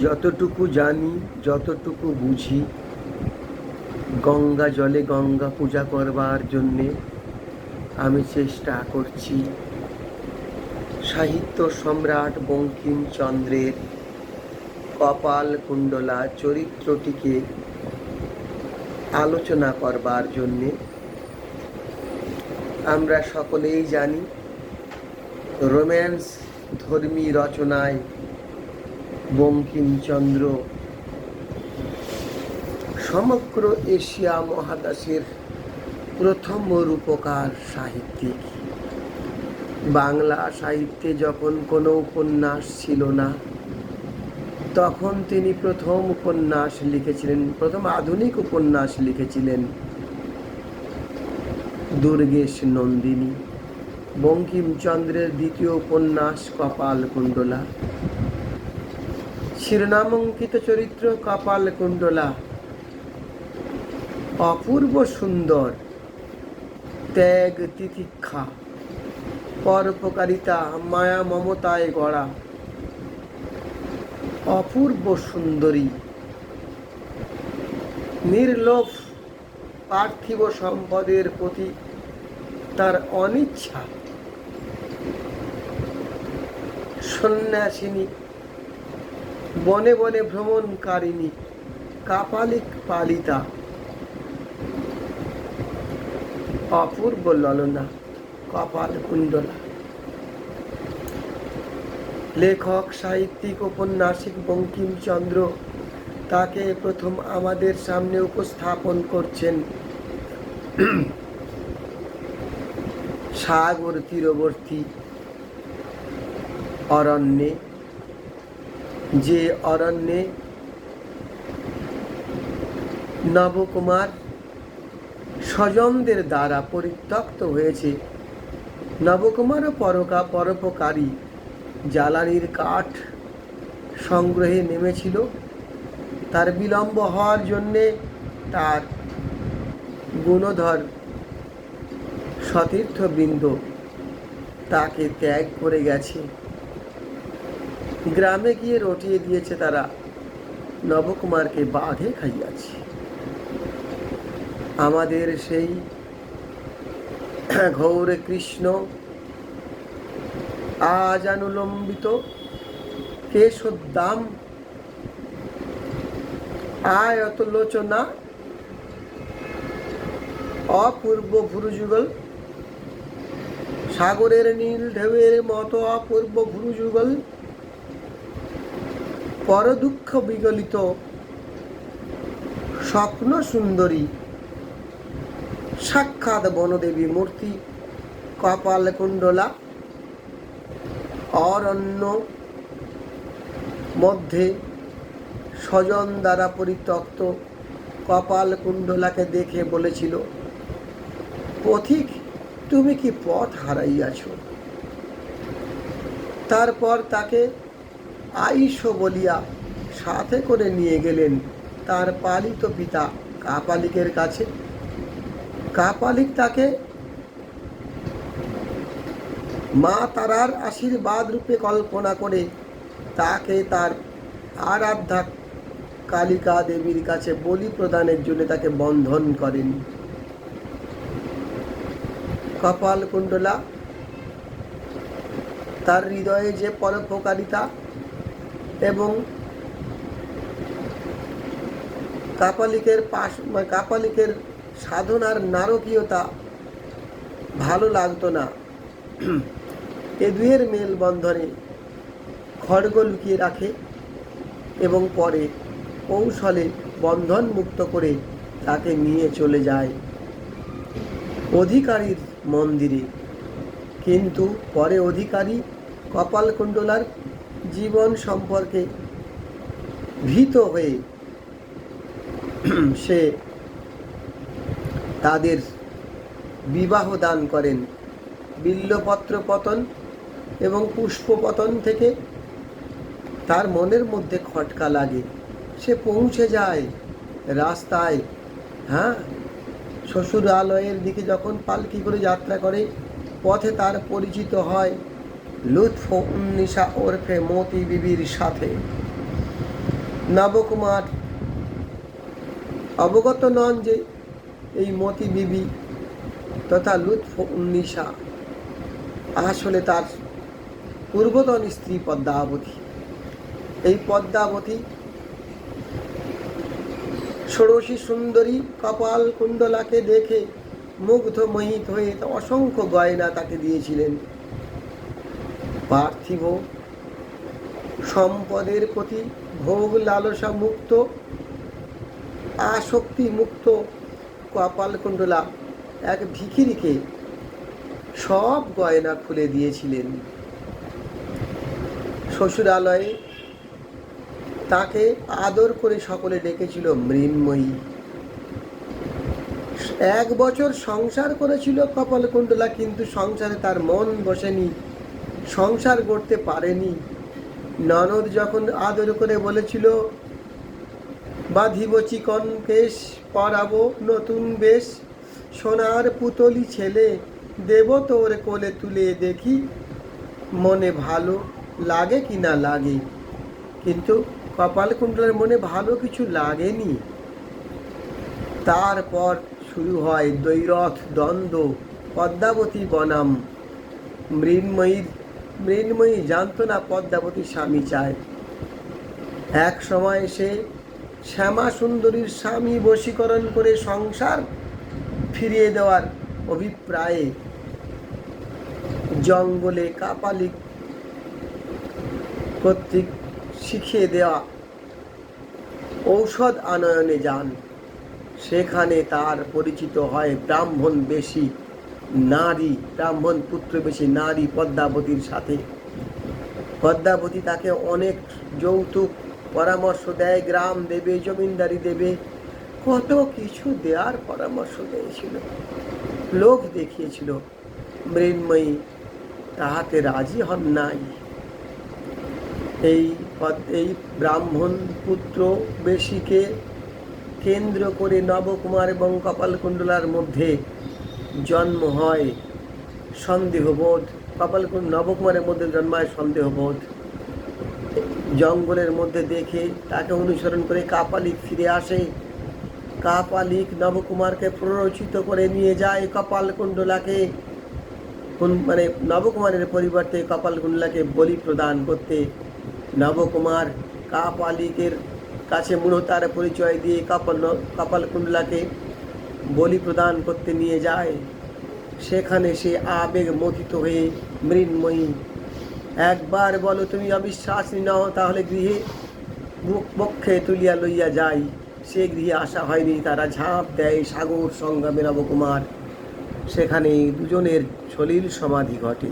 যতটুকু জানি, যতটুকু বুঝি, গঙ্গা জলে গঙ্গা পূজা করবার জন্যে আমি চেষ্টা করছি সাহিত্য সম্রাট বঙ্কিমচন্দ্রের কপালকুণ্ডলা চরিত্রটিকে আলোচনা করবার জন্যে। আমরা সকলেই জানি রোম্যান্স ধর্মী রচনায় বঙ্কিমচন্দ্র সমগ্র এশিয়া মহাদেশের প্রথম রূপকার সাহিত্যিক। বাংলা সাহিত্যে যখন কোনো উপন্যাস ছিল না, তখন তিনি প্রথম উপন্যাস লিখেছিলেন, প্রথম আধুনিক উপন্যাস লিখেছিলেন দুর্গেশ নন্দিনী। বঙ্কিমচন্দ্রের দ্বিতীয় উপন্যাস কপালকুণ্ডলা। শিরোনামাঙ্কিত চরিত্র কপালকুণ্ডলা অপূর্ব সুন্দর, ত্যাগ তিতিক্ষা, পরোপকারিতা, মায়া মমতায় গড়া অপূর্ব সুন্দরী, নির্লোভ পার্থিব সম্পদের প্রতি তার অনিচ্ছা, সন্ন্যাসিনী, বনে বনে ভ্রমণকারিণী, কাপালিক পালিতা, অপূর্ব ললনা কপালকুণ্ডলা। লেখক, সাহিত্যিক, ঔপন্যাসিক বঙ্কিমচন্দ্র তাকে প্রথম আমাদের সামনে উপস্থাপন করছেন সাগর তীরবর্তী অরণ্যে, যে অরণ্যে নবকুমার স্বজনদের দ্বারা পরিত্যক্ত হয়েছে। নবকুমারও পরোপকারী, জ্বালানির কাঠ সংগ্রহে নেমেছিল। তার বিলম্ব হওয়ার জন্যে তার গুণধর সতীর্থবৃন্দ তাকে ত্যাগ করে গেছে। গ্রামে গিয়ে রটিয়ে দিয়েছে তারা, নবকুমারকে বাঘে খাইয়াছে। আমাদের সেই ঘৌর কৃষ্ণ আজানুলম্বিত কেশোদ্দাম আয়ত লোচনা অপূর্ব ভুরুযুগল, সাগরের নীল ঢেউয়ের মতো অপূর্ব ভুরুযুগল, পরদুঃখ বিগলিত স্বপ্ন সুন্দরী, সাক্ষাৎ বনদেবী মূর্তি কপালকুণ্ডলা। অরণ্য মধ্যে স্বজন দ্বারা পরিত্যক্ত কপালকুণ্ডলাকে দেখে বলেছিল, পথিক, তুমি কি পথ হারাইয়াছ? তারপর তাকে আইস বলিয়া সাথে করে নিয়ে গেলেন তার পালিত পিতা কাপালিকের কাছে। কাপালিক তাকে মা তারার আশীর্বাদ রূপে কল্পনা করে তাকে তার আরাধ্যা কালিকা দেবীর কাছে বলি প্রদানের জন্য তাকে বন্ধন করেন। কপালকুণ্ডলা তার হৃদয়ে যে পরোপকারিতা এবং কাপালিকের সাধনার নারকীয়তা ভালো লাগতো না। এ দুয়ের মেলবন্ধনে খড়গ লুকিয়ে রাখে এবং পরে কৌশলে বন্ধন মুক্ত করে তাকে নিয়ে চলে যায় অধিকারীর মন্দিরে। কিন্তু পরে অধিকারী কপালকুণ্ডলার জীবন সম্পর্কে ভীত হয়ে সে তাদের বিবাহ দান করেন। বিল্লপত্র পতন এবং পুষ্প পতন থেকে তার মনের মধ্যে খটকা লাগে। সে পৌঁছে যায় রাস্তায়, শ্বশুরালয়ের দিকে যখন পালকি করে যাত্রা করে, পথে তার পরিচিত হয় লুৎফ উন্নিসা ওরফে মতি বিবির সাথে। নবকুমার অবগত নন যে এই মতি বিবি তথা লুৎফুন্নিসা আসলে তার পূর্বতন স্ত্রী পদ্মাবতী। এই পদ্মাবতী ষোড়শী সুন্দরী কপাল কুণ্ডলাকে দেখে মুগ্ধ মোহিত হয়ে অসংখ্য গয়না তাকে দিয়েছিলেন। পার্থিব সম্পদের প্রতি ভোগ লালসা মুক্ত, আসক্তি মুক্ত কপালকুণ্ডলা এক ভিখিরিকে সব গয়না খুলে দিয়েছিলেন। শ্বশুরালয়ে তাকে আদর করে সকলে ডেকেছিল মৃন্ময়ী। 1 বছর সংসার করেছিল কপালকুণ্ডলা, কিন্তু সংসারে তার মন বসেনি, সংসার করতে পারেনি। ননদ যখন আদর করে বলেছিল, বাঁধিব চিকন কেশ, পরাবো নতুন বেশ, সোনার পুতলি ছেলে দেব তোর কোলে তুলে, দেখি মনে ভালো লাগে কি না লাগে। কিন্তু কপালকুণ্ডলার মনে ভালো কিছু লাগেনি। তারপর শুরু হয় দ্বৈরথ দ্বন্দ্ব, পদ্মাবতী বনাম মৃন্ময়ী জানত না পদ্মাবতীর স্বামী চায়। এক সময় সে শ্যামা সুন্দরীর স্বামী বশীকরণ করে সংসার ফিরিয়ে দেওয়ার অভিপ্রায়ে জঙ্গলে কাপালিক কর্তৃক শিখিয়ে দেওয়া ঔষধ আনয়নে যান। সেখানে তার পরিচিত হয় ব্রাহ্মণ পুত্র বেশী নারী পদ্মাবতীর সাথে। পদ্মাবতী তাকে অনেক যৌতুক পরামর্শ দেয়, গ্রাম দেবে, জমিনদারি দেবে, কত কিছু দেওয়ার পরামর্শ দিয়েছিল, লোক দেখিয়েছিল। মৃন্ময়ী তাহাতে রাজি হন নাই। এই ব্রাহ্মণ পুত্র বেশীকে কেন্দ্র করে নবকুমার এবং কপালকুণ্ডলার মধ্যে জন্ম হয় সন্দেহবোধ। নবকুমারের মধ্যে জন্মায় সন্দেহবোধ। জঙ্গলের মধ্যে দেখে তাকে অনুসরণ করে কাপালিক ফিরে আসে। কাপালিক নবকুমারকে প্ররোচিত করে নিয়ে যায় কপালকুণ্ডলাকে, নবকুমারের পরিবর্তে কপালকুণ্ডলাকে বলি প্রদান করতে। নবকুমার কাপালিকের কাছে মূঢ়তার পরিচয় দিয়ে কপালকুণ্ডলাকে বলি প্রদান করতে নিয়ে যায়। সেখানে সে আবেগ মথিত হয়ে মৃন্ময়ী, একবার বলো তুমি অবিশ্বাসী নও, তাহলে গৃহে বক্ষে তুলিয়া লইয়া যাই। সে গৃহে আসা হয়নি, তারা ঝাঁপ দেয় সাগর সঙ্গমে। নবকুমার সেখানে দুজনের সলিল সমাধি ঘটে।